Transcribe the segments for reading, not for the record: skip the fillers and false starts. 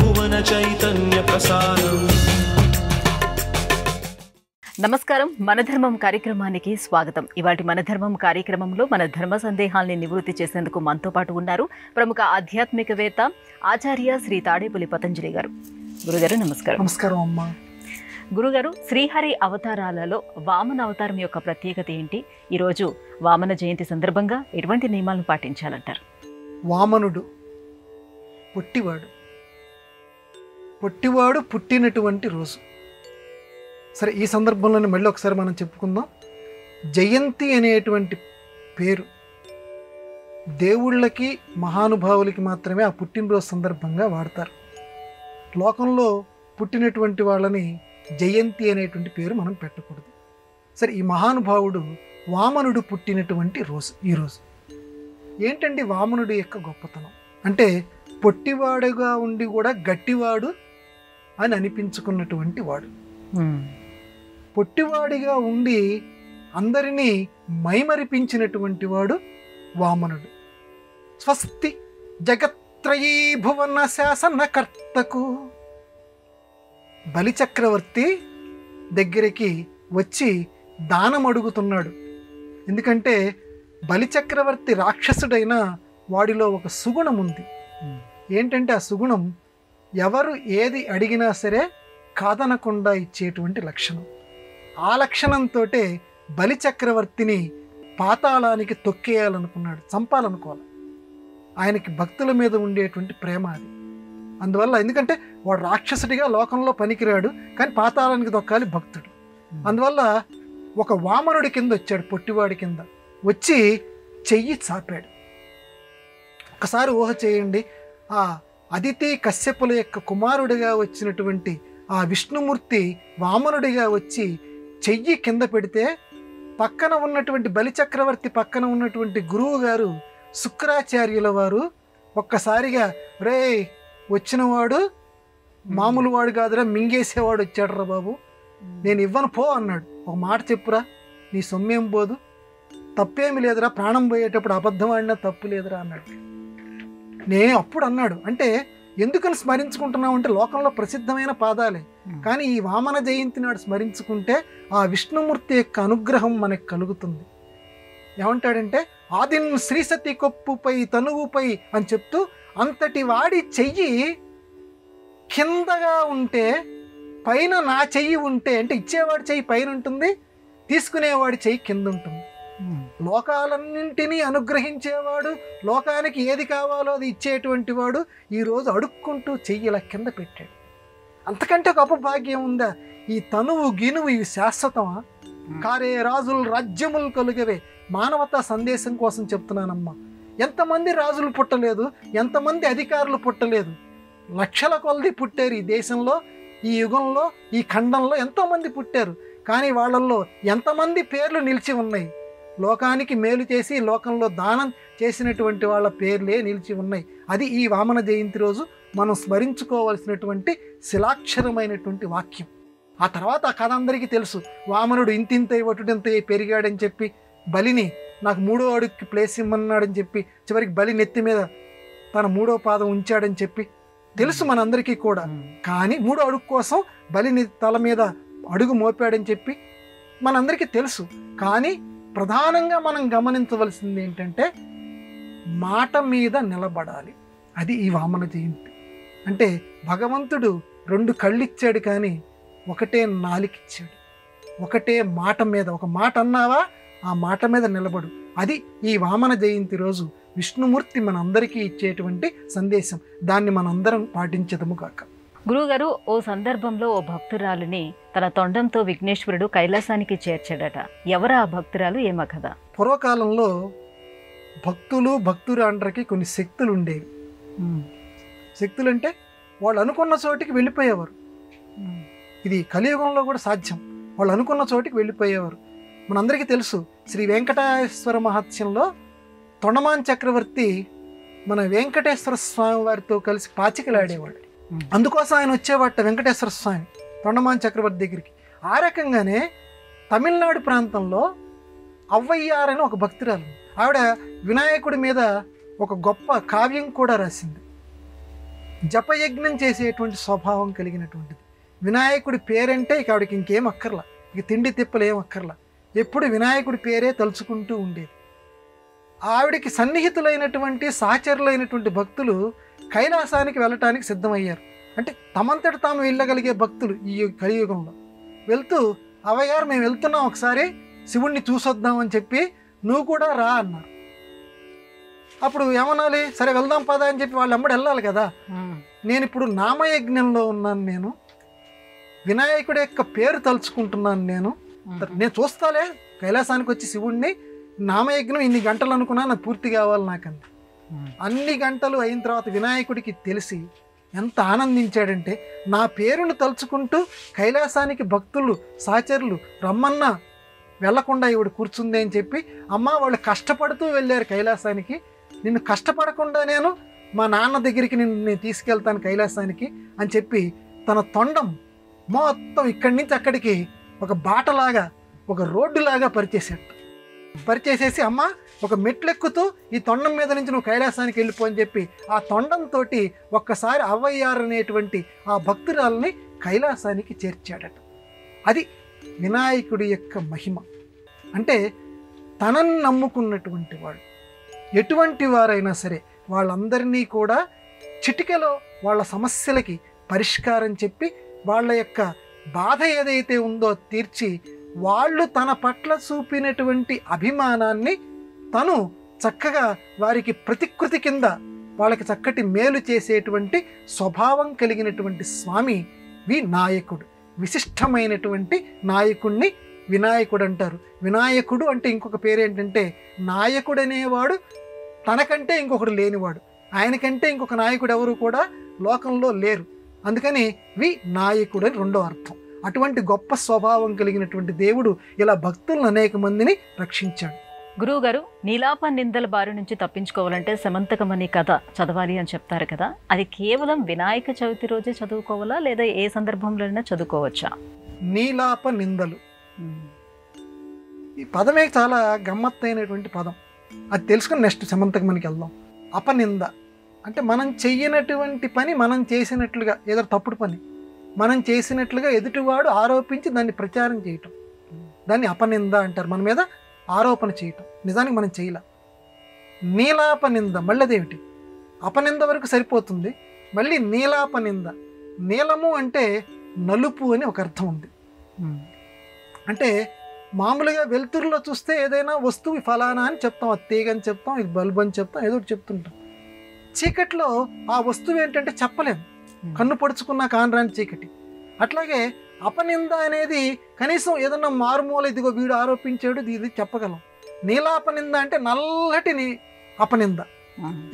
భువన చైతన్య ప్రసారం. నమస్కారం. మన ధర్మం కార్యక్రమానికి స్వాగతం. ఇవాటి మన ధర్మం కార్యక్రమంలో మన ధర్మ సందేహాల్ని నివృత్తి చేసేందుకు మనతో పాటు ఉన్నారు ప్రముఖ ఆధ్యాత్మికవేత్త ఆచార్య శ్రీ తాడేపల్లి పతంజలి గారు. గురుగారు నమస్కారం. నమస్కారం అమ్మా. గురుగారు, శ్రీహరి అవతారాలలో వామన అవతారం యొక్క ప్రత్యేకత ఏంటి? ఈరోజు వామన జయంతి సందర్భంగా ఎటువంటి నియమాలను పాటించాలంటారు? వామనుడు పొట్టివాడు పుట్టినటువంటి రోజు. సరే, ఈ సందర్భంలోనే మళ్ళీ ఒకసారి మనం చెప్పుకుందాం. జయంతి అనేటువంటి పేరు దేవుళ్ళకి మహానుభావులకి మాత్రమే ఆ పుట్టినరోజు సందర్భంగా వాడతారు. లోకంలో పుట్టినటువంటి వాళ్ళని జయంతి అనేటువంటి పేరు మనం పెట్టకూడదు. సరే, ఈ మహానుభావుడు వామనుడు పుట్టినటువంటి రోజు ఈరోజు. ఏంటండి వామనుడి యొక్క గొప్పతనం అంటే, పొట్టివాడుగా ఉండి కూడా గట్టివాడు అని అనిపించుకున్నటువంటి వాడు. పొట్టివాడిగా ఉండి అందరినీ మైమరిపించినటువంటి వాడు వామనుడు. స్వస్తి జగత్రయీ భువన శాసనకర్తకు. బలిచక్రవర్తి దగ్గరికి వచ్చి దానం అడుగుతున్నాడు. ఎందుకంటే బలిచక్రవర్తి రాక్షసుడైన వాడిలో ఒక సుగుణం ఉంది. ఏంటంటే ఆ సుగుణం ఎవరు ఏది అడిగినా సరే కాదనకుండా ఇచ్చేటువంటి లక్షణం. ఆ లక్షణంతో బలిచక్రవర్తిని పాతాళానికి తొక్కేయాలనుకున్నాడు, చంపాలనుకోవాలి. ఆయనకి భక్తుల మీద ఉండేటువంటి ప్రేమ అది. అందువల్ల, ఎందుకంటే వాడు రాక్షసుడిగా లోకంలో పనికిరాడు, కానీ పాతాళానికి తొక్కాలి భక్తుడు. అందువల్ల ఒక వామనుడి కింద వచ్చాడు, పొట్టివాడి కింద వచ్చి చెయ్యి చాపాడు. ఒకసారి ఊహ చేయండి, ఆ అదితి కశ్యపుల యొక్క కుమారుడిగా వచ్చినటువంటి ఆ విష్ణుమూర్తి వామనుడిగా వచ్చి చెయ్యి కింద పెడితే, పక్కన ఉన్నటువంటి బలిచక్రవర్తి పక్కన ఉన్నటువంటి గురువు గారు శుక్రాచార్యుల వారు ఒక్కసారిగా, రే వచ్చినవాడు మామూలు వాడు కాదురా, మింగేసేవాడు వచ్చాడురా బాబు, నేను ఇవ్వను పో అన్నాడు. ఒక మాట చెప్పురా, నీ సొమ్మేం పోదు, తప్పేమి లేదురా, ప్రాణం పోయేటప్పుడు అబద్ధం ఆడినా తప్పు లేదురా అన్నాడు. నేను అప్పుడు అన్నాడు, అంటే ఎందుకని స్మరించుకుంటున్నావు అంటే లోకంలో ప్రసిద్ధమైన పాదాలే, కానీ ఈ వామన జయంతి నాడు స్మరించుకుంటే ఆ విష్ణుమూర్తి యొక్క అనుగ్రహం మనకు కలుగుతుంది. ఏమంటాడంటే, ఆదిన్ శ్రీసతి కొప్పుపై తనువుపై అని చెప్తూ, అంతటి వాడి చెయ్యి కిందగా ఉంటే పైన నా చెయ్యి ఉంటే, అంటే ఇచ్చేవాడి చెయ్యి పైన ఉంటుంది, తీసుకునేవాడి చెయ్యి కింద ఉంటుంది. లోకాలన్నింటినీ అనుగ్రహించేవాడు, లోకానికి ఏది కావాలో అది ఇచ్చేటువంటి వాడు ఈరోజు అడుక్కుంటూ చెయ్యి ఇలా కింద పెట్టాడు. అంతకంటే గొప్ప భాగ్యం ఉందా? ఈ తనువు గినువు ఇవి శాశ్వతమా? కారే రాజులు రాజ్యములు కలుగవే. మానవతా సందేశం కోసం చెప్తున్నానమ్మా. ఎంతమంది రాజులు పుట్టలేదు, ఎంతమంది అధికారులు పుట్టలేదు, లక్షల కొలది పుట్టారు ఈ దేశంలో, ఈ యుగంలో, ఈ ఖండంలో ఎంతోమంది పుట్టారు. కానీ వాళ్ళల్లో ఎంతమంది పేర్లు నిలిచి ఉన్నాయి? లోకానికి మేలు చేసి లోకంలో దానం చేసినటువంటి వాళ్ళ పేర్లే నిలిచి ఉన్నాయి. అది ఈ వామన జయంతి రోజు మనం స్మరించుకోవాల్సినటువంటి శిలాక్షరమైనటువంటి వాక్యం. ఆ తర్వాత ఆ కథ అందరికీ తెలుసు. వామనుడు ఇంతింత ఒటుడింత పెరిగాడని చెప్పి బలిని నాకు 3వ అడుగుకి ప్లేస్ ఇమ్మన్నాడని చెప్పి చివరికి బలి నెత్తి మీద తన 3వ పాదం ఉంచాడని చెప్పి తెలుసు మనందరికీ కూడా. కానీ 3వ అడుగు కోసం బలిని తల మీద అడుగు మోపాడని చెప్పి మనందరికీ తెలుసు. కానీ ప్రధానంగా మనం గమనించవలసింది ఏంటంటే, మాట మీద నిలబడాలి. అది ఈ వామన జయంతి అంటే. భగవంతుడు 2 కళ్ళు ఇచ్చాడు, కానీ ఒకటే నాలుకిచ్చాడు. ఒకటే మాట మీద, ఒక మాట అన్నావా ఆ మాట మీద నిలబడు. అది ఈ వామన జయంతి రోజు విష్ణుమూర్తి మనందరికీ ఇచ్చేటువంటి సందేశం. దాన్ని మనందరం పాటించదము కాక. గురువుగారు, ఓ సందర్భంలో ఓ భక్తురాలిని తన తొండంతో విఘ్నేశ్వరుడు కైలాసానికి చేర్చాడట. ఎవరు ఆ భక్తురాలు, ఏమ కథ? పూర్వకాలంలో భక్తురాండ్రకి కొన్ని శక్తులు ఉండేవి. శక్తులు అంటే వాళ్ళు అనుకున్న చోటికి వెళ్ళిపోయేవారు. ఇది కలియుగంలో కూడా సాధ్యం. వాళ్ళు అనుకున్న చోటికి వెళ్ళిపోయేవారు. మనందరికీ తెలుసు, శ్రీ వెంకటేశ్వర మహత్యంలో తొండమాన్ చక్రవర్తి మన వెంకటేశ్వర స్వామి వారితో కలిసి పాచికలాడేవాడు. అందుకోసం ఆయన వచ్చేవాట వెంకటేశ్వర స్వామి తొండమాన్ చక్రవర్తి దగ్గరికి. ఆ రకంగానే తమిళనాడు ప్రాంతంలో అవ్వయ్యారని ఒక భక్తురాలు, ఆవిడ వినాయకుడి మీద ఒక గొప్ప కావ్యం కూడా రాసింది. జపయజ్ఞం చేసేటువంటి స్వభావం కలిగినటువంటిది. వినాయకుడి పేరంటే ఇక ఆవిడకి ఇంకేం అక్కర్లా, ఇక తిండి తిప్పలు ఏం అక్కర్లా, ఎప్పుడు వినాయకుడి పేరే తలుచుకుంటూ ఉండేది. ఆవిడికి సన్నిహితులైనటువంటి సహచరులైనటువంటి భక్తులు కైలాసానికి వెళ్ళటానికి సిద్ధమయ్యారు. అంటే తమంతట తాము వెళ్ళగలిగే భక్తులు ఈ కలియుగంలో వెళ్తూ, అవయ్యారు మేము వెళ్తున్నాం, ఒకసారి శివుణ్ణి చూసొద్దామని చెప్పి నువ్వు కూడా రా అన్నారు. అప్పుడు ఏమనాలి, సరే వెళ్దాం పదా అని చెప్పి వాళ్ళు అమ్మడి వెళ్ళాలి కదా. నేను ఇప్పుడు నామయజ్ఞంలో ఉన్నాను, నేను వినాయకుడి యొక్క పేరు తలుచుకుంటున్నాను, నేను చూస్తాలే కైలాసానికి వచ్చి శివుణ్ణి, నామయజ్ఞం ఇన్ని గంటలు అనుకున్నా నాకు పూర్తి కావాలి నాకంత. అన్ని గంటలు అయిన తర్వాత వినాయకుడికి తెలిసి ఎంత ఆనందించాడంటే, నా పేరును తలుచుకుంటూ కైలాసానికి భక్తులు సహచరులు రమ్మన్నా వెళ్లకుండా ఇవిడు కూర్చుంది అని చెప్పి, అమ్మ వాళ్ళు కష్టపడుతూ వెళ్ళారు కైలాసానికి, నిన్ను కష్టపడకుండా నేను మా నాన్న దగ్గరికి నేను తీసుకెళ్తాను కైలాసానికి అని చెప్పి తన తొండం మొత్తం ఇక్కడి నుంచి అక్కడికి ఒక బాటలాగా, ఒక రోడ్డులాగా పరిచేసేసి అమ్మ ఒక మెట్లెక్కుతూ ఈ తొండం మీద నుంచి నువ్వు కైలాసానికి వెళ్ళిపో అని చెప్పి ఆ తొండంతో ఒక్కసారి అవ్వయ్యారు అనేటువంటి ఆ భక్తురాలని కైలాసానికి చేర్చాడట. అది వినాయకుడి యొక్క మహిమ. అంటే తనని నమ్ముకున్నటువంటి వాళ్ళు ఎటువంటి వారైనా సరే వాళ్ళందరినీ కూడా చిటికెలో వాళ్ళ సమస్యలకి పరిష్కారం చెప్పి వాళ్ళ యొక్క బాధ ఏదైతే ఉందో తీర్చి, వాళ్ళు తన పట్ల చూపినటువంటి అభిమానాన్ని తను చక్కగా వారికి ప్రతికృతి కింద వాళ్ళకి చక్కటి మేలు చేసేటువంటి స్వభావం కలిగినటువంటి స్వామి వినాయకుడు. విశిష్టమైనటువంటి నాయకుడిని వినాయకుడు అంటారు. వినాయకుడు అంటే ఇంకొక పేరు ఏంటంటే, నాయకుడు అనేవాడు తనకంటే ఇంకొకడు లేనివాడు, ఆయనకంటే ఇంకొక నాయకుడు ఎవరు కూడా లోకంలో లేరు. అందుకని వినాయకుడు అని రెండో అర్థం. అటువంటి గొప్ప స్వభావం కలిగినటువంటి దేవుడు ఇలా భక్తులను అనేక మందిని రక్షించాడు. గురువుగారు, నీలాప నిందల బారి నుంచి తప్పించుకోవాలంటే శమంతకమణి కథ చదవాలి అని చెప్తారు కదా, అది కేవలం వినాయక చవితి రోజే చదువుకోవాలా లేదా ఏ సందర్భంలోనైనా చదువుకోవచ్చా? నీలాప నిందలు ఈ పదమే చాలా గమ్మత్తైనటువంటి పదం. అది తెలుసుకుని నెక్స్ట్ శమంతకమణికి వెళ్దాం. అపనింద అంటే మనం చెయ్యనటువంటి పని మనం చేసినట్లుగా, ఏదో తప్పుడు పని మనం చేసినట్లుగా ఎదుటివాడు ఆరోపించి దాన్ని ప్రచారం చేయటం, దాన్ని అపనింద అంటారు. మన మీద ఆరోపణ చేయటం, నిజానికి మనం చేయలే. నీలాపనింద మళ్ళీ అదేమిటి, అపనింద వరకు సరిపోతుంది, మళ్ళీ నీలాపనింద. నీలము అంటే నలుపు అని ఒక అర్థం ఉంది. అంటే మామూలుగా వెలుతురులో చూస్తే ఏదైనా వస్తువు ఫలానా అని చెప్తాం, అది తీగ అని చెప్తాం, ఇది బల్బ్ అని చెప్తాం, ఏదో ఒకటి చెప్తుంటాం. చీకట్లో ఆ వస్తువు ఏంటంటే చెప్పలేము, కన్ను పొడుచుకున్న కానరాని చీకటి. అట్లాగే అపనింద అనేది కనీసం ఏదన్నా మారుమూల ఇదిగో వీడు ఆరోపించాడు ఇది చెప్పగలం. నీలాపనింద అంటే నల్లటిని అపనింద.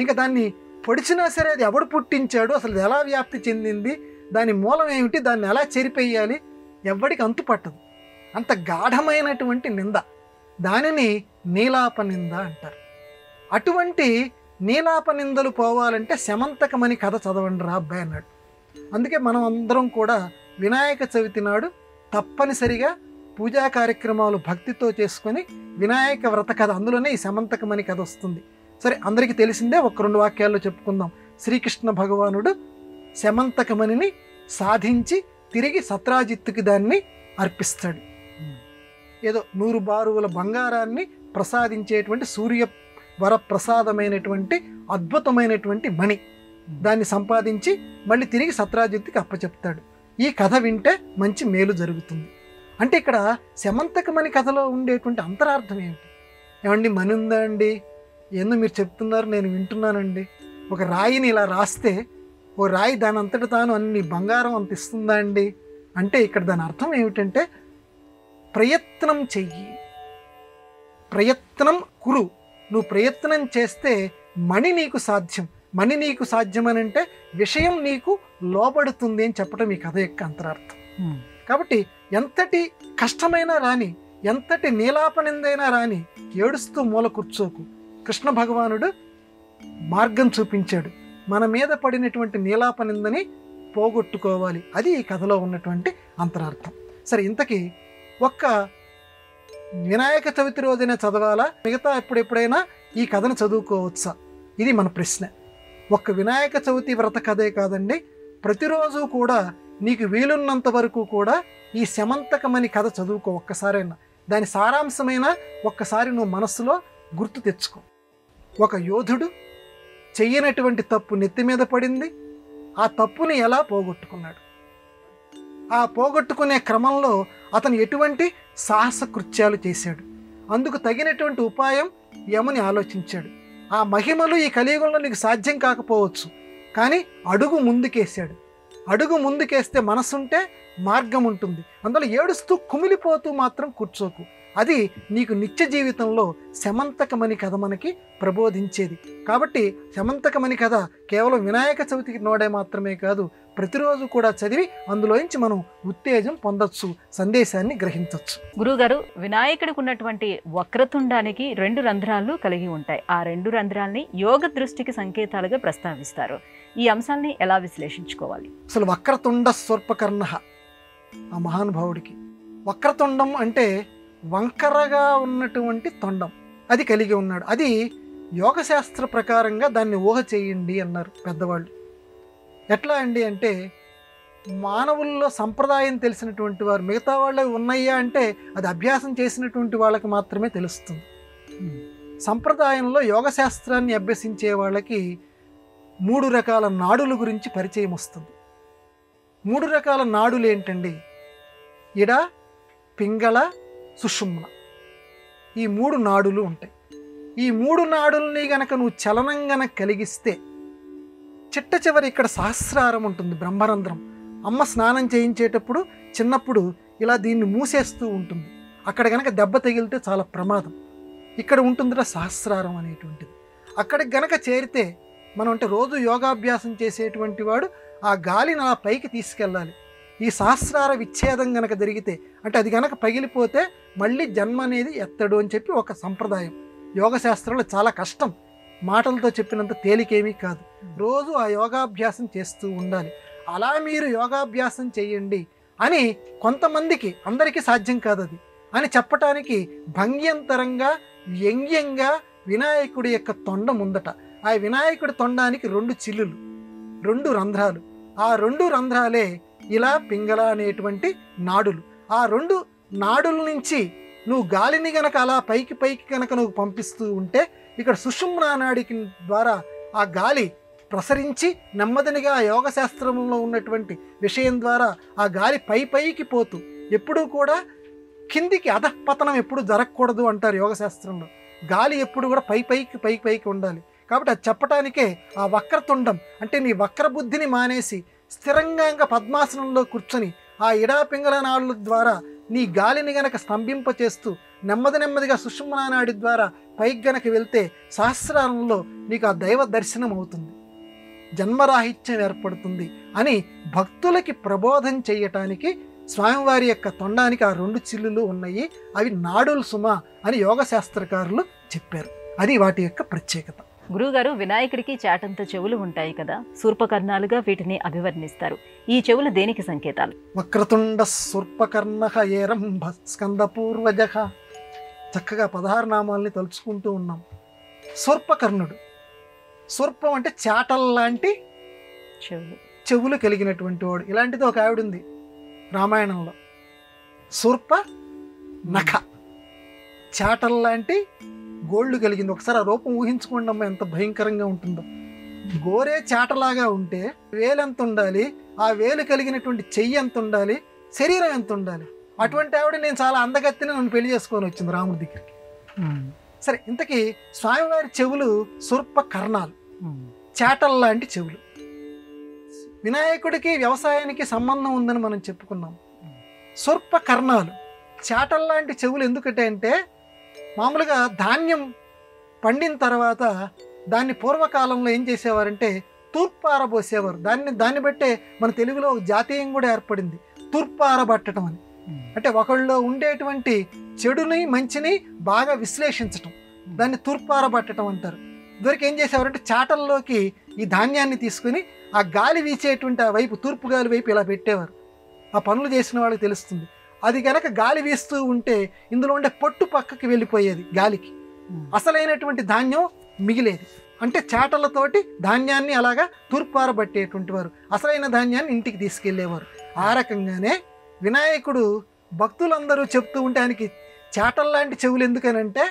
ఇంకా దాన్ని పొడిచినా సరే అది ఎవడు పుట్టించాడు, అసలు ఎలా వ్యాప్తి చెందింది, దాని మూలం ఏమిటి, దాన్ని ఎలా చెరిపేయాలి, ఎవ్వడికి అంతు పట్టదు. అంత గాఢమైనటువంటి నింద, దానిని నీలాపనింద అంటారు. అటువంటి నీలాపనిందలు పోవాలంటే శమంతకమణి కథ చదవండి రా అబ్బాయి అన్నాడు. అందుకే మనం అందరం కూడా వినాయక చవితి నాడు తప్పనిసరిగా పూజా కార్యక్రమాలు భక్తితో చేసుకొని వినాయక వ్రత కథ, అందులోనే ఈ శమంతకమణి కథ వస్తుంది. సరే, అందరికీ తెలిసిందే, ఒక 2 వాక్యాల్లో చెప్పుకుందాం. శ్రీకృష్ణ భగవానుడు శమంతకమణిని సాధించి తిరిగి సత్రాజిత్తుకి దాన్ని అర్పిస్తాడు. ఏదో 100 బారువుల బంగారాన్ని ప్రసాదించేటువంటి సూర్య వరప్రసాదమైనటువంటి అద్భుతమైనటువంటి మణి, దాన్ని సంపాదించి మళ్ళీ తిరిగి సత్రాజిత్తుకి అప్పచెప్తాడు. ఈ కథ వింటే మంచి మేలు జరుగుతుంది. అంటే ఇక్కడ శమంతకమణి కథలో ఉండేటువంటి అంతరార్థం ఏమిటి? ఏమండి మని ఉందా అండి? ఏందో మీరు చెప్తున్నారు, నేను వింటున్నానండి. ఒక రాయిని ఇలా రాస్తే ఓ రాయి దాని అంతట తాను అన్ని బంగారం అంత ఇస్తుందా అండి అంటే, ఇక్కడ దాని అర్థం ఏమిటంటే ప్రయత్నం చెయ్యి, ప్రయత్నం కురు. నువ్వు ప్రయత్నం చేస్తే మణి నీకు సాధ్యం. మణి నీకు సాధ్యం అని అంటే విషయం నీకు లోబడుతుంది అని చెప్పడం ఈ కథ యొక్క అంతరార్థం. కాబట్టి ఎంతటి కష్టమైనా రాని, ఎంతటి నీలాపనిందైనా రాని, ఏడుస్తూ మూల కూర్చోకు. కృష్ణ భగవానుడు మార్గం చూపించాడు. మన మీద పడినటువంటి నీలాపనిందని పోగొట్టుకోవాలి. అది ఈ కథలో ఉన్నటువంటి అంతరార్థం. సరే, ఇంతకీ ఒక్క వినాయక చవితి రోజైనా చదవాలా, మిగతా ఎప్పుడెప్పుడైనా ఈ కథను చదువుకోవచ్చా? ఇది మన ప్రశ్న. ఒక్క వినాయక చవితి వ్రత కథే కాదండి, ప్రతిరోజు కూడా నీకు వీలున్నంత వరకు కూడా ఈ శమంతకమని కథ చదువుకో ఒక్కసారైనా. దాని సారాంశమైన ఒక్కసారి నువ్వు మనస్సులో గుర్తు తెచ్చుకో. ఒక యోధుడు చెయ్యనటువంటి తప్పు నెత్తి మీద పడింది. ఆ తప్పుని ఎలా పోగొట్టుకున్నాడు, ఆ పోగొట్టుకునే క్రమంలో అతను ఎటువంటి సాహస కృత్యాలు చేశాడు, అందుకు తగినటువంటి ఉపాయం యముని ఆలోచించాడు. ఆ మహిమలు ఈ కలియుగంలో నీకు సాధ్యం కాకపోవచ్చు, కానీ అడుగు ముందుకేశాడు. అడుగు ముందుకేస్తే మనసుంటే మార్గం ఉంటుంది. అందులో ఏడుస్తూ కుమిలిపోతూ మాత్రం కూర్చోకు. అది నీకు నిత్య జీవితంలో శమంతకమని కథ మనకి ప్రబోధించేది. కాబట్టి శమంతకమని కథ కేవలం వినాయక చవితికి నోడే మాత్రమే కాదు, ప్రతిరోజు కూడా చదివి అందులోంచి మనం ఉత్తేజం పొందొచ్చు, సందేశాన్ని గ్రహించవచ్చు. గురువుగారు, వినాయకుడికి ఉన్నటువంటి వక్రతుండానికి 2 రంధ్రాలు కలిగి ఉంటాయి. ఆ 2 రంధ్రాల్ని యోగ దృష్టికి సంకేతాలుగా ప్రస్తావిస్తారు. ఈ అంశాన్ని ఎలా విశ్లేషించుకోవాలి? అసలు వక్రతుండ స్వర్పకర్ణ ఆ మహానుభావుడికి, వక్రతుండం అంటే వంకరగా ఉన్నటువంటి తొండం అది కలిగి ఉన్నాడు. అది యోగశాస్త్ర ప్రకారంగా దాన్ని ఊహ చేయండి అన్నారు పెద్దవాళ్ళు. ఎట్లా అండి అంటే, మానవుల్లో సంప్రదాయం తెలిసినటువంటి వారు, మిగతా వాళ్ళు ఉన్నాయా అంటే అది అభ్యాసం చేసినటువంటి వాళ్ళకి మాత్రమే తెలుస్తుంది. సంప్రదాయంలో యోగశాస్త్రాన్ని అభ్యసించే వాళ్ళకి 3 రకాల నాడుల గురించి పరిచయం వస్తుంది. 3 రకాల నాడులు ఏంటండి? ఇడ, పింగళ, సుషుమ్న. ఈ 3 నాడులు ఉంటాయి. ఈ 3 నాడుల్ని గనక నువ్వు చలనం గనక కలిగిస్తే, చిట్ట చివరి ఇక్కడ సహస్రారం ఉంటుంది, బ్రహ్మరంధ్రం. అమ్మ స్నానం చేయించేటప్పుడు చిన్నప్పుడు ఇలా దీన్ని మూసేస్తూ ఉంటుంది. అక్కడ గనక దెబ్బ తగిలితే చాలా ప్రమాదం. ఇక్కడ ఉంటుందిరా సహస్రారం అనేటువంటిది. అక్కడికి గనక చేరితే మనం అంటే రోజు యోగాభ్యాసం చేసేటువంటి వాడు ఆ గాలిని అలా పైకి తీసుకెళ్ళాలి. ఈ సహస్రార విచ్ఛేదం గనక జరిగితే, అంటే అది గనక పగిలిపోతే మళ్ళీ జన్మ అనేది ఎత్తడు అని చెప్పి ఒక సంప్రదాయం. యోగశాస్త్రంలో చాలా కష్టం, మాటలతో చెప్పినంత తేలికేమీ కాదు. రోజు ఆ యోగాభ్యాసం చేస్తూ ఉండాలి. అలా మీరు యోగాభ్యాసం చేయండి అని కొంతమందికి, అందరికీ సాధ్యం కాదు అది అని చెప్పటానికి భంగ్యంతరంగా వ్యంగ్యంగా వినాయకుడి యొక్క తొండం ఉందట. ఆ వినాయకుడి తొండానికి 2 చిల్లులు, 2 రంధ్రాలు. ఆ 2 రంధ్రాలే ఇలా పింగళ అనేటువంటి నాడులు. ఆ 2 నాడుల నుంచి నువ్వు గాలిని గనక అలా పైకి పైకి గనక నువ్వు పంపిస్తూ ఉంటే, ఇక్కడ సుషుమ్నా నాడికి ద్వారా ఆ గాలి ప్రసరించి నెమ్మదినిగా యోగశాస్త్రంలో ఉన్నటువంటి విషయం ద్వారా ఆ గాలి పైకి పోతూ, ఎప్పుడూ కూడా కిందికి అధఃపతనం ఎప్పుడు జరగకూడదు అంటారు యోగశాస్త్రంలో. గాలి ఎప్పుడు కూడా పైకి ఉండాలి. కాబట్టి అది చెప్పటానికే ఆ వక్రతుండం అంటే నీ వక్రబుద్ధిని మానేసి స్థిరంగా పద్మాసనంలో కూర్చొని ఆ ఇడా పింగళ నాడుల ద్వారా నీ గాలిని గనక స్తంభింపచేస్తూ నెమ్మదిగా సుషుమ్నా నాడి ద్వారా పైకి గనక వెళ్తే సహస్రారంలో నీకు ఆ దైవ దర్శనం అవుతుంది, జన్మరాహిత్యం ఏర్పడుతుంది అని భక్తులకి ప్రబోధం చేయటానికి స్వామివారి యొక్క తొండానికి ఆ 2 చిల్లులు ఉన్నాయి. అవి నాడులు సుమ అని యోగశాస్త్రకారులు చెప్పారు. అది వాటి యొక్క ప్రత్యేకత. గురువుగారు, వినాయకుడికి చాటంత చెవులు ఉంటాయి కదా, శూర్పకర్ణాలుగా వీటిని అభివర్ణిస్తారు. ఈ చెవులు దేనికి సంకేతాలు? వక్రతుండ శూర్పకర్ణ ఏరంభ స్కందపూర్వజ. చక్కగా 16 నామాల్ని తలుచుకుంటూ ఉన్నాం. శూర్పకర్ణుడు, శూర్పం అంటే చాటల్లాంటి చెవులు కలిగినటువంటి వాడు. ఇలాంటిది ఒక ఆవిడ ఉంది రామాయణంలో, శూర్ప నఖ, చాటల్లాంటి గోళ్ళు కలిగింది. ఒకసారి ఆ రూపం ఊహించుకోండి అమ్మ, ఎంత భయంకరంగా ఉంటుందో. గోరే చాటలాగా ఉంటే వేలు ఎంత ఉండాలి, ఆ వేలు కలిగినటువంటి చెయ్యి ఎంత ఉండాలి, శరీరం ఎంత ఉండాలి. అటువంటి ఆవిడ నేను చాలా అందగత్తిని నన్ను పెళ్లి చేసుకొని వచ్చింది రాముడి దగ్గరికి. సరే, ఇంతకీ స్వామివారి చెవులు శూర్ప కర్ణాలు, చాటల్లాంటి చెవులు. వినాయకుడికి వ్యవసాయానికి సంబంధం ఉందని మనం చెప్పుకున్నాం. శూర్ప కర్ణాలు, చాటల్లాంటి చెవులు ఎందుకంటే అంటే, మామూలుగా ధాన్యం పండిన తర్వాత దాన్ని పూర్వకాలంలో ఏం చేసేవారంటే తూర్పారబోసేవారు. దాన్ని బట్టే మన తెలుగులో జాతీయం కూడా ఏర్పడింది, తూర్పారబట్టడం అని. అంటే ఒకళ్ళలో ఉండేటువంటి చెడుని మంచిని బాగా విశ్లేషించటం, దాన్ని తూర్పారబట్టడం అంటారు. ఇదివరకు ఏం చేసేవారంటే చాటల్లోకి ఈ ధాన్యాన్ని తీసుకుని ఆ గాలి వీచేటువంటి ఆ వైపు, తూర్పు గాలి వైపు ఇలా పెట్టేవారు. ఆ పనులు చేసిన వాళ్ళకి తెలుస్తుంది. అది కనుక గాలి వీస్తూ ఉంటే ఇందులో ఉండే పొట్టు పక్కకి వెళ్ళిపోయేది గాలికి, అసలైనటువంటి ధాన్యం మిగిలేది. అంటే చాటలతోటి ధాన్యాన్ని అలాగా తూర్పారబట్టేటువంటి వారు, అసలైన ధాన్యాన్ని ఇంటికి తీసుకెళ్లేవారు. ఆ రకంగానే వినాయకుడు భక్తులందరూ చెప్తూ ఉంటే ఆయనకి చాటల్లాంటి చెవులు ఎందుకనంటే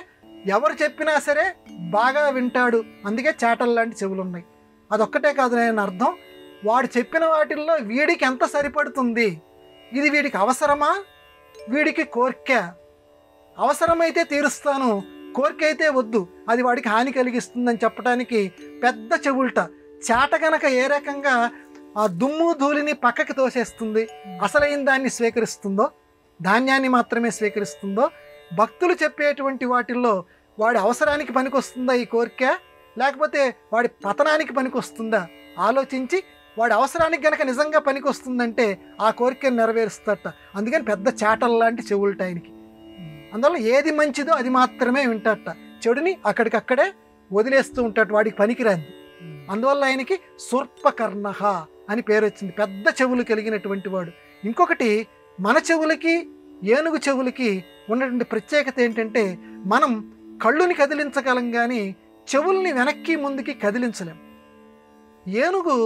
ఎవరు చెప్పినా సరే బాగా వింటాడు, అందుకే చాటల్లాంటి చెవులు ఉన్నాయి. అదొక్కటే కాదు నేను అర్థం, వాడు చెప్పిన వాటిల్లో వీడికి ఎంత సరిపడుతుంది, ఇది వీడికి అవసరమా, వీడికి కోరిక, అవసరమైతే తీరుస్తాను, కోరిక అయితే వద్దు, అది వాడికి హాని కలిగిస్తుందని చెప్పడానికి పెద్ద చెవుల్ట. చాట గనక ఏ రకంగా ఆ దుమ్ము ధూళిని పక్కకి తోసేస్తుంది, అసలైన దాన్ని స్వీకరిస్తుందో, ధాన్యాన్ని మాత్రమే స్వీకరిస్తుందో, భక్తులు చెప్పేటువంటి వాటిల్లో వాడి అవసరానికి పనికొస్తుందా ఈ కోరిక, లేకపోతే వాడి పతనానికి పనికొస్తుందా ఆలోచించి వాడి అవసరానికి గనక నిజంగా పనికొస్తుందంటే ఆ కోరికను నెరవేరుస్తట. అందుకని పెద్ద చాటల్లాంటి చెవులట ఆయనకి. అందువల్ల ఏది మంచిదో అది మాత్రమే వింటాట, చెడుని అక్కడికక్కడే వదిలేస్తూ ఉంటాడు, వాడికి పనికిరాంది. అందువల్ల ఆయనకి సూర్పకర్ణ అని పేరు వచ్చింది, పెద్ద చెవులు కలిగినటువంటి వాడు. ఇంకొకటి, మన చెవులకి ఏనుగు చెవులకి ఉన్నటువంటి ప్రత్యేకత ఏంటంటే మనం కళ్ళుని కదిలించగలం కానీ చెవుల్ని వెనక్కి ముందుకి కదిలించలేం. ఏనుగు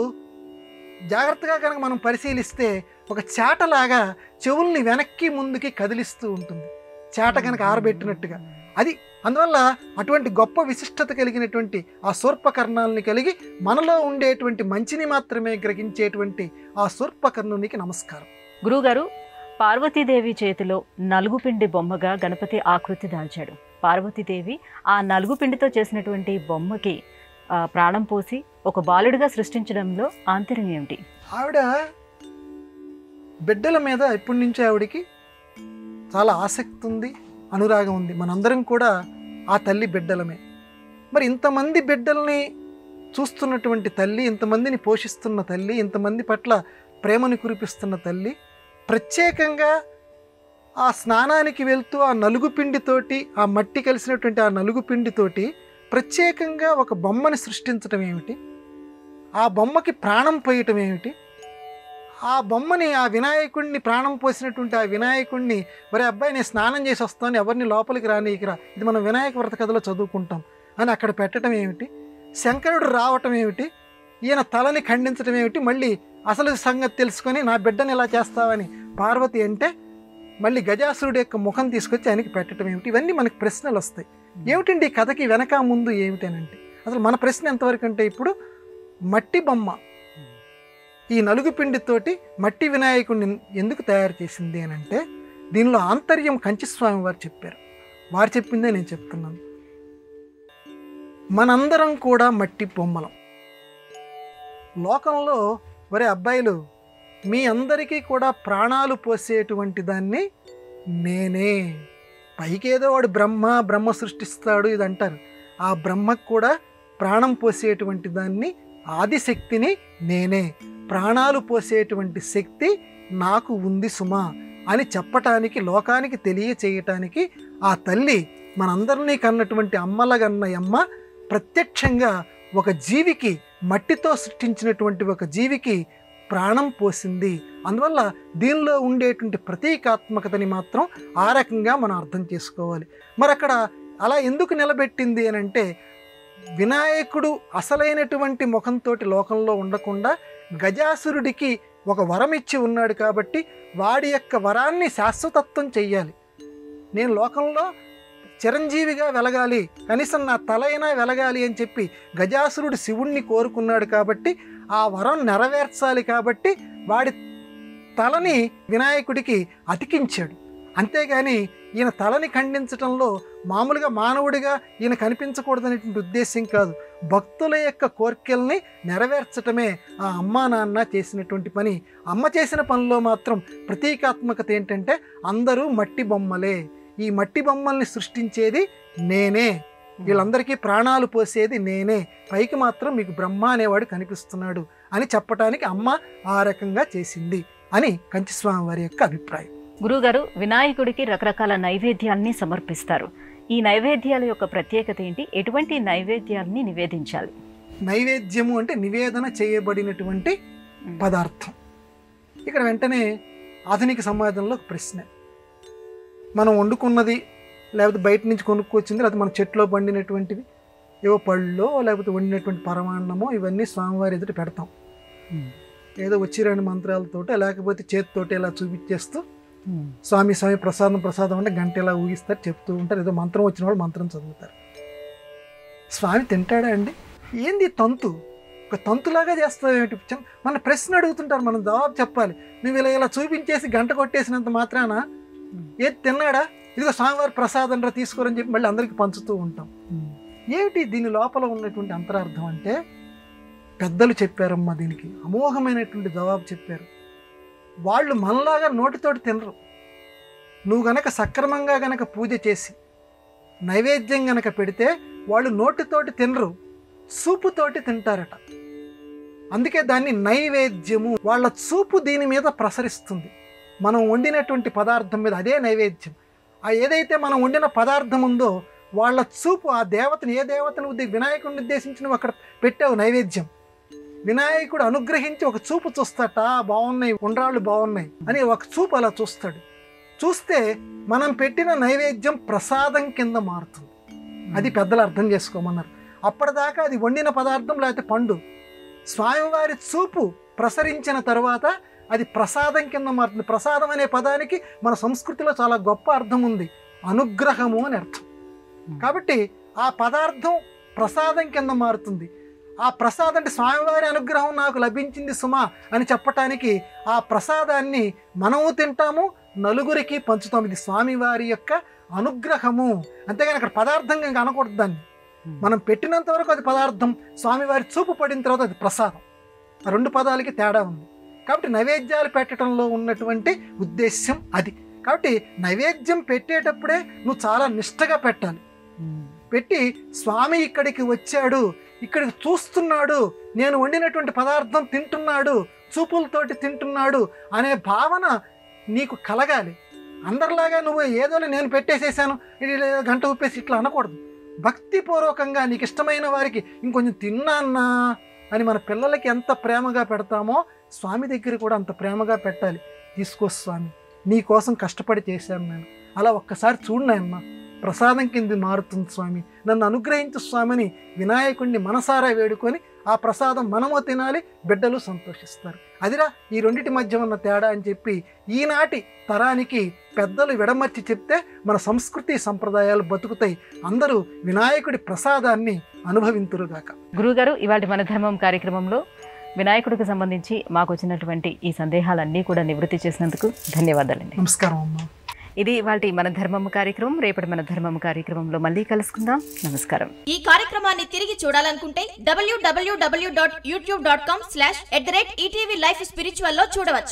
జాగ్రత్తగా కనుక మనం పరిశీలిస్తే ఒక చాటలాగా చెవుల్ని వెనక్కి ముందుకి కదిలిస్తూ ఉంటుంది, చాట కనుక ఆరబెట్టినట్టుగా. అది అందువల్ల అటువంటి గొప్ప విశిష్టత కలిగినటువంటి ఆ శూర్పకర్ణాలని కలిగి మనలో ఉండేటువంటి మంచిని మాత్రమే గ్రహించేటువంటి ఆ శూర్పకర్ణునికి నమస్కారం. గురువుగారు, పార్వతీదేవి చేతిలో నలుగుపిండి బొమ్మగా గణపతి ఆకృతి దాల్చాడు. పార్వతీదేవి ఆ నలుగుపిండితో చేసినటువంటి బొమ్మకి ప్రాణం పోసి ఒక బాలుడిగా సృష్టించడంలో ఆంతర్యం ఏమిటి? ఆవిడ బిడ్డల మీద ఇప్పటి నుంచే ఆవిడికి చాలా ఆసక్తి ఉంది, అనురాగం ఉంది. మనందరం కూడా ఆ తల్లి బిడ్డలమే. మరి ఇంతమంది బిడ్డల్ని చూస్తున్నటువంటి తల్లి, ఇంతమందిని పోషిస్తున్న తల్లి, ఇంతమంది పట్ల ప్రేమను కురిపిస్తున్న తల్లి ప్రత్యేకంగా ఆ స్నానానికి వెళ్తూ ఆ నలుగుపిండితోటి, ఆ మట్టి కలిసినటువంటి ఆ నలుగుపిండితోటి ప్రత్యేకంగా ఒక బొమ్మని సృష్టించడం ఏమిటి, ఆ బొమ్మకి ప్రాణం పోయటం ఏమిటి, ఆ బొమ్మని, ఆ వినాయకుడిని, ప్రాణం పోసినటువంటి ఆ వినాయకుడిని, మరి అబ్బాయి నేను స్నానం చేసి వస్తాను, ఎవరిని లోపలికి రానికిరా, ఇది మనం వినాయక వ్రత కథలో చదువుకుంటాం అని అక్కడ పెట్టడం ఏమిటి, శంకరుడు రావటం ఏమిటి, ఈయన తలని ఖండించడం ఏమిటి, మళ్ళీ అసలు సంగతి తెలుసుకొని నా బిడ్డని ఎలా చేస్తావని పార్వతి అంటే మళ్ళీ గజాసురుడు యొక్క ముఖం తీసుకొచ్చి ఆయనకి పెట్టడం ఏమిటి, ఇవన్నీ మనకి ప్రశ్నలు వస్తాయి. ఏమిటండి ఈ కథకి వెనక ముందు ఏమిటనంటే, అసలు మన ప్రశ్న ఎంతవరకు అంటే, ఇప్పుడు మట్టి బొమ్మ ఈ నలుగుపిండితోటి మట్టి వినాయకుడిని ఎందుకు తయారు చేసింది అని అంటే, దీనిలో ఆంతర్యం కంచిస్వామి వారు చెప్పారు. వారు చెప్పిందే నేను చెప్తున్నాను. మనందరం కూడా మట్టి బొమ్మలం. లోకంలో ఒరే అబ్బాయిలు, మీ అందరికీ కూడా ప్రాణాలు పోసేటువంటి దాన్ని నేనే. పైకేదో వాడు బ్రహ్మ సృష్టిస్తాడు ఇది అంటారు, ఆ బ్రహ్మకు కూడా ప్రాణం పోసేటువంటి దాన్ని, ఆదిశక్తిని నేనే. ప్రాణాలు పోసేటువంటి శక్తి నాకు ఉంది సుమా అని చెప్పటానికి, లోకానికి తెలియచేయటానికి ఆ తల్లి మనందరినీ కన్నటువంటి అమ్మలగన్నయమ్మ ప్రత్యక్షంగా ఒక జీవికి, మట్టితో సృష్టించినటువంటి ఒక జీవికి ప్రాణం పోసింది. అందువల్ల దీనిలో ఉండేటువంటి ప్రతీకాత్మకతని మాత్రం ఆ రకంగా మనం అర్థం చేసుకోవాలి. మరి అక్కడ అలా ఎందుకు నిలబెట్టింది అని అంటే, వినాయకుడు అసలైనటువంటి ముఖంతో లోకంలో ఉండకుండా గజాసురుడికి ఒక వరం ఇచ్చి ఉన్నాడు కాబట్టి వాడి యొక్క వరాన్ని శాశ్వతత్వం చెయ్యాలి. నేను లోకంలో చిరంజీవిగా వెలగాలి, కనీసం నా తలైనా వెలగాలి అని చెప్పి గజాసురుడు శివుణ్ణి కోరుకున్నాడు కాబట్టి ఆ వరం నెరవేర్చాలి కాబట్టి వాడి తలని వినాయకుడికి అతికించాడు. అంతేగాని ఈయన తలని ఖండించడంలో మామూలుగా మానవుడిగా ఈయన కనిపించకూడదనేటువంటి ఉద్దేశం కాదు. భక్తుల యొక్క కోరికల్ని నెరవేర్చటమే ఆ అమ్మా నాన్న చేసినటువంటి పని. అమ్మ చేసిన పనిలో మాత్రం ప్రతీకాత్మకత ఏంటంటే, అందరూ మట్టి బొమ్మలే, ఈ మట్టి బొమ్మల్ని సృష్టించేది నేనే, వీళ్ళందరికీ ప్రాణాలు పోసేది నేనే, పైకి మాత్రం మీకు బ్రహ్మ అనేవాడు కనిపిస్తున్నాడు అని చెప్పటానికి అమ్మ ఆ రకంగా చేసింది అని కంచిస్వామి వారి యొక్క అభిప్రాయం. గురువుగారు, వినాయకుడికి రకరకాల నైవేద్యాల్ని సమర్పిస్తారు. ఈ నైవేద్యాల యొక్క ప్రత్యేకత ఏంటి? ఎటువంటి నైవేద్యాల్ని నివేదించాలి? నైవేద్యము అంటే నివేదన చేయబడినటువంటి పదార్థం. ఇక్కడ వెంటనే ఆధునిక సమాజంలో ఒక ప్రశ్న, మనం వండుకున్నది లేకపోతే బయట నుంచి కొనుక్కొచ్చింది లేకపోతే మన చెట్లో పండినటువంటివి ఏవో పళ్ళో లేకపోతే వండినటువంటి పరమాన్నమో ఇవన్నీ స్వామివారి ఎదుట పెడతాం. ఏదో వచ్చి 2 మంత్రాలతోటో లేకపోతే చేతితోటి ఇలా చూపించేస్తూ స్వామి స్వామి ప్రసాదం ప్రసాదం అంటే గంట ఇలా ఊగిస్తారు, చెప్తూ ఉంటారు. ఏదో మంత్రం వచ్చిన వాళ్ళు మంత్రం చదువుతారు. స్వామి తింటాడా అండి? ఏంది తంతు? ఒక తంతులాగా చేస్తావు ఏమిటి? మన ప్రశ్న అడుగుతుంటారు, మనం జవాబు చెప్పాలి. నువ్వు ఇలా చూపించేసి గంట కొట్టేసినంత మాత్రాన ఏది తిన్నాడా? ఇదిగో స్వామివారి ప్రసాదం రా తీసుకోరని చెప్పి మళ్ళీ అందరికీ పంచుతూ ఉంటాం. ఏమిటి దీని లోపల ఉన్నటువంటి అంతరార్థం అంటే, పెద్దలు చెప్పారమ్మా, దీనికి అమోఘమైనటువంటి జవాబు చెప్పారు. వాళ్ళు మనలాగా నోటితోటి తినరు. నువ్వు గనక సక్రమంగా గనక పూజ చేసి నైవేద్యం గనక పెడితే వాళ్ళు నోటితోటి తినరు, చూపుతోటి తింటారట. అందుకే దాన్ని నైవేద్యము. వాళ్ళ చూపు దీని మీద ప్రసరిస్తుంది. మనం వండినటువంటి పదార్థం మీద అదే నైవేద్యం. ఆ ఏదైతే మనం వండిన పదార్థం ఉందో వాళ్ళ చూపు ఆ దేవతను, ఏ దేవతను వినాయకుడిని ఉద్దేశించి నువ్వు అక్కడ పెట్టావు నైవేద్యం, వినాయకుడు అనుగ్రహించి ఒక చూపు చూస్తాట, బాగున్నాయి ఉండ్రాళ్ళు బాగున్నాయి అని ఒక చూపు అలా చూస్తాడు. చూస్తే మనం పెట్టిన నైవేద్యం ప్రసాదం కింద మారుతుంది. అది పెద్దలు అర్థం చేసుకోమన్నారు. అప్పటిదాకా అది వండిన పదార్థం లేకపోతే పండు. స్వామివారి చూపు ప్రసరించిన తర్వాత అది ప్రసాదం కింద మారుతుంది. ప్రసాదం అనే పదానికి మన సంస్కృతిలో చాలా గొప్ప అర్థం ఉంది, అనుగ్రహము అని అర్థం. కాబట్టి ఆ పదార్థం ప్రసాదం కింద మారుతుంది. ఆ ప్రసాదం అంటే స్వామివారి అనుగ్రహం నాకు లభించింది సుమా అని చెప్పటానికి ఆ ప్రసాదాన్ని మనము తింటాము, నలుగురికి పంచుతాము. ఇది స్వామివారి యొక్క అనుగ్రహము. అంతేగాని అక్కడ పదార్థంగా ఇంకా అనకూడదు దాన్ని. మనం పెట్టినంత వరకు అది పదార్థం, స్వామివారి చూపు పడిన తర్వాత అది ప్రసాదం. ఆ 2 పదాలకి తేడా ఉంది. కాబట్టి నైవేద్యాలు పెట్టడంలో ఉన్నటువంటి ఉద్దేశ్యం అది. కాబట్టి నైవేద్యం పెట్టేటప్పుడే నువ్వు చాలా నిష్టగా పెట్టాలి. పెట్టి స్వామి ఇక్కడికి వచ్చాడు, ఇక్కడికి చూస్తున్నాడు, నేను వండినటువంటి పదార్థం తింటున్నాడు, చూపులతోటి తింటున్నాడు అనే భావన నీకు కలగాలి. అందరిలాగా నువ్వు ఏదో నేను పెట్టేసేసాను గంట ఊపేసి ఇట్లా అనకూడదు. భక్తిపూర్వకంగా నీకు ఇష్టమైన వారికి ఇంకొంచెం తిన్నాన్నా అని మన పిల్లలకి ఎంత ప్రేమగా పెడతామో స్వామి దగ్గర కూడా అంత ప్రేమగా పెట్టాలి. తీసుకో స్వామి, నీ కోసం కష్టపడి చేశాను నేను, అలా ఒక్కసారి చూడు నాయమ్మ, ప్రసాదం కింద మారుతుంది స్వామి, నన్ను అనుగ్రహించు స్వామిని వినాయకుడిని మనసారా వేడుకొని ఆ ప్రసాదం మనమో తినాలి, బిడ్డలు సంతోషిస్తారు. అదిరా ఈ రెండిటి మధ్య ఉన్న తేడా అని చెప్పి ఈనాటి తరానికి పెద్దలు విడమర్చి చెప్తే మన సంస్కృతి సంప్రదాయాలు బతుకుతాయి. అందరూ వినాయకుడి ప్రసాదాన్ని అనుభవింతురుగాక. గురుగారు, ఇవాళ మన ధర్మం కార్యక్రమంలో వినాయకుడికి సంబంధించి మాకు వచ్చినటువంటి ఈ సందేహాలన్నీ కూడా నివృత్తి చేసినందుకు ధన్యవాదాలండి. నమస్కారం అమ్మా. ఇది ఇవాల్టి మన ధర్మం కార్యక్రమం. రేపటి మన ధర్మం కార్యక్రమంలో మళ్ళీ కలుసుకుందాం. నమస్కారం. ఈ కార్యక్రమాన్ని తిరిగి చూడాలనుకుంటే www.youtube.com/ETV Life Spiritual లో చూడవచ్చు.